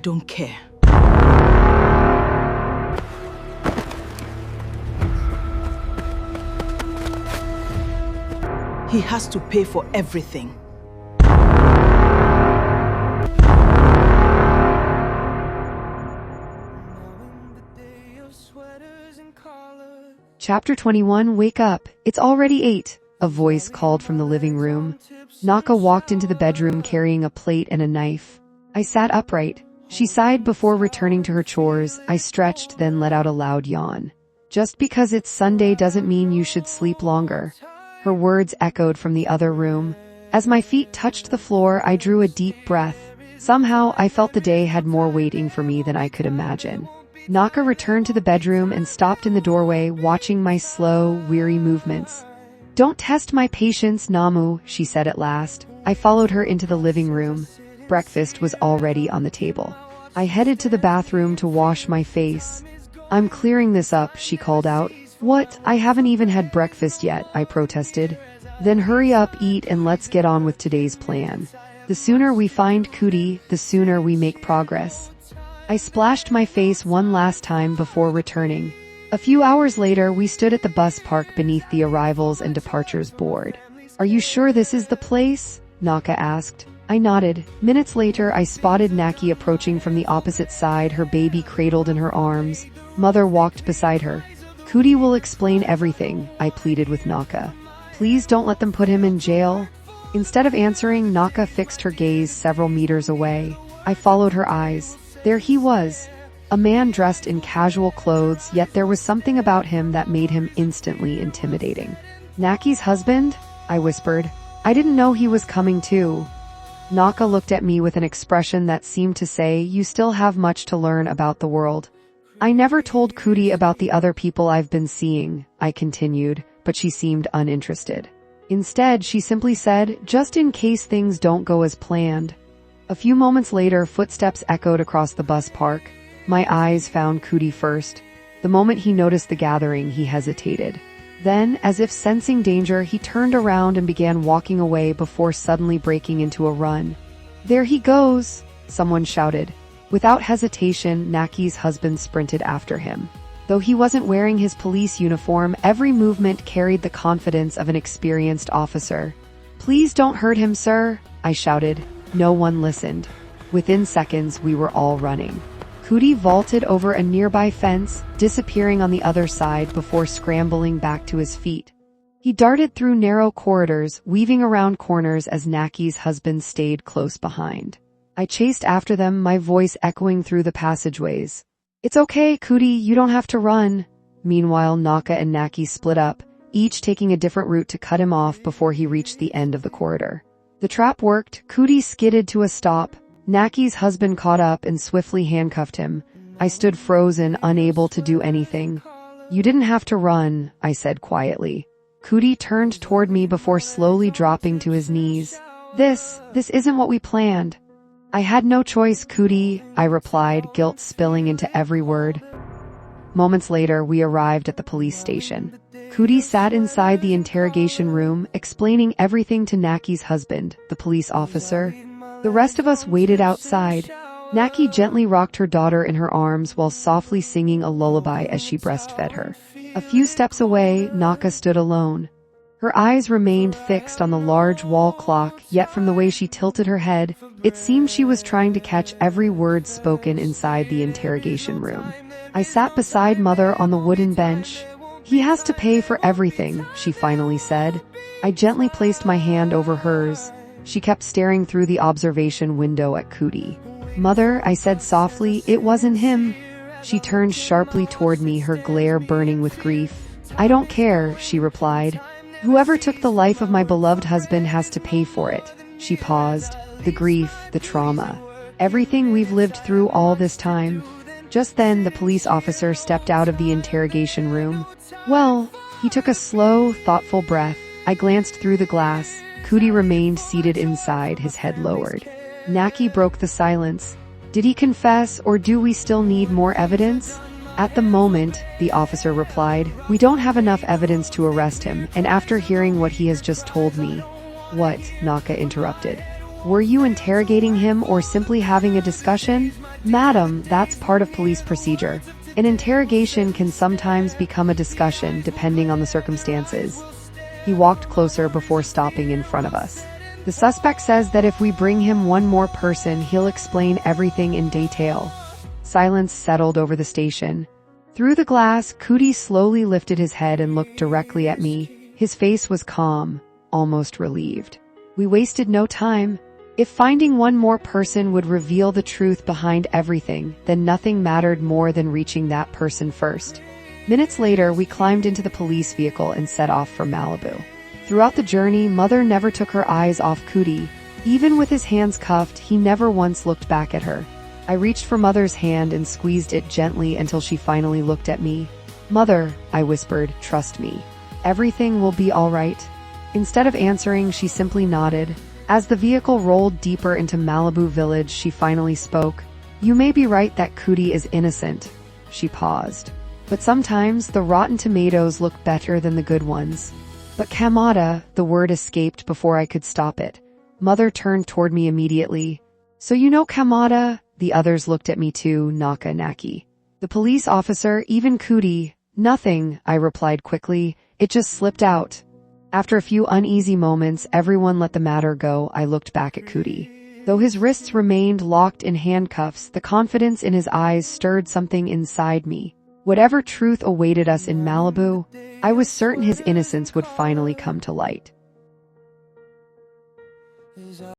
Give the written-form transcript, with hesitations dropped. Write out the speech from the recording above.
don't care. He has to pay for everything. Chapter 21. Wake up. It's already 8. A voice called from the living room. Naka walked into the bedroom carrying a plate and a knife. I sat upright. She sighed before returning to her chores. I stretched, then let out a loud yawn. Just because it's Sunday doesn't mean you should sleep longer. Her words echoed from the other room. As my feet touched the floor, I drew a deep breath. Somehow, I felt the day had more waiting for me than I could imagine. Naka returned to the bedroom and stopped in the doorway, watching my slow, weary movements. "Don't test my patience, Namu," she said at last. I followed her into the living room. Breakfast was already on the table. I headed to the bathroom to wash my face. "I'm clearing this up," she called out. "What? I haven't even had breakfast yet," I protested. "Then hurry up, eat, and let's get on with today's plan. The sooner we find Kuti, the sooner we make progress." I splashed my face one last time before returning. A few hours later, we stood at the bus park beneath the arrivals and departures board. "Are you sure this is the place?" Naka asked. I nodded. Minutes later, I spotted Naki approaching from the opposite side, her baby cradled in her arms. Mother walked beside her. "Kuti will explain everything," I pleaded with Naka. "Please don't let them put him in jail." Instead of answering, Naka fixed her gaze several meters away. I followed her eyes. There he was, a man dressed in casual clothes, yet there was something about him that made him instantly intimidating. "Naki's husband?" I whispered. "I didn't know he was coming too." Naka looked at me with an expression that seemed to say, "You still have much to learn about the world." "I never told Kuti about the other people I've been seeing," I continued, but she seemed uninterested. Instead, she simply said, "Just in case things don't go as planned." A few moments later, footsteps echoed across the bus park. My eyes found Kuti first. The moment he noticed the gathering, he hesitated. Then, as if sensing danger, he turned around and began walking away before suddenly breaking into a run. "There he goes!" someone shouted. Without hesitation, Naki's husband sprinted after him. Though he wasn't wearing his police uniform, every movement carried the confidence of an experienced officer. "Please don't hurt him, sir," I shouted. No one listened. Within seconds, we were all running. Kuti vaulted over a nearby fence, disappearing on the other side before scrambling back to his feet. He darted through narrow corridors, weaving around corners as Naki's husband stayed close behind. I chased after them, my voice echoing through the passageways. "It's okay, Kuti, you don't have to run." Meanwhile, Naka and Naki split up, each taking a different route to cut him off before he reached the end of the corridor. The trap worked. Kuti skidded to a stop. Naki's husband caught up and swiftly handcuffed him. I stood frozen, unable to do anything. "You didn't have to run," I said quietly. Kuti turned toward me before slowly dropping to his knees. This isn't what we planned." "I had no choice, Kuti," I replied, guilt spilling into every word. Moments later, we arrived at the police station. Kuti sat inside the interrogation room, explaining everything to Naki's husband, the police officer. The rest of us waited outside. Naki gently rocked her daughter in her arms while softly singing a lullaby as she breastfed her. A few steps away, Naka stood alone. Her eyes remained fixed on the large wall clock, yet from the way she tilted her head, it seemed she was trying to catch every word spoken inside the interrogation room. I sat beside Mother on the wooden bench. "He has to pay for everything," she finally said. I gently placed my hand over hers. She kept staring through the observation window at Kuti. "Mother," I said softly, "it wasn't him." She turned sharply toward me, her glare burning with grief. "I don't care," she replied. "Whoever took the life of my beloved husband has to pay for it." She paused. "The grief, the trauma, everything we've lived through all this time." Just then, the police officer stepped out of the interrogation room. "Well," he took a slow, thoughtful breath. I glanced through the glass. Kuti remained seated inside, his head lowered. Naki broke the silence. "Did he confess, or do we still need more evidence?" "At the moment," the officer replied, "we don't have enough evidence to arrest him, and after hearing what he has just told me—" "What?" Naka interrupted. "Were you interrogating him or simply having a discussion?" Madam, that's part of police procedure. An interrogation can sometimes become a discussion depending on the circumstances. He walked closer before stopping in front of us. The suspect says that if we bring him one more person, he'll explain everything in detail. Silence settled over the station. Through the glass, Cootie slowly lifted his head and looked directly at me. His face was calm, almost relieved. We wasted no time. If finding one more person would reveal the truth behind everything, then nothing mattered more than reaching that person first. Minutes later, we climbed into the police vehicle and set off for Malibu. Throughout the journey, Mother never took her eyes off Cootie. Even with his hands cuffed, he never once looked back at her. I reached for Mother's hand and squeezed it gently until she finally looked at me. "Mother," I whispered, "trust me. Everything will be all right." Instead of answering, she simply nodded. As the vehicle rolled deeper into Malibu Village, she finally spoke. "You may be right that Cootie is innocent." She paused. "But sometimes the rotten tomatoes look better than the good ones." "But Kamada," the word escaped before I could stop it. Mother turned toward me immediately. "So you know Kamada?" The others looked at me too, Naka Naki. "The police officer, even Cootie." "Nothing," I replied quickly. "It just slipped out." After a few uneasy moments, everyone let the matter go. I looked back at Cootie. Though his wrists remained locked in handcuffs, the confidence in his eyes stirred something inside me. Whatever truth awaited us in Malibu, I was certain his innocence would finally come to light.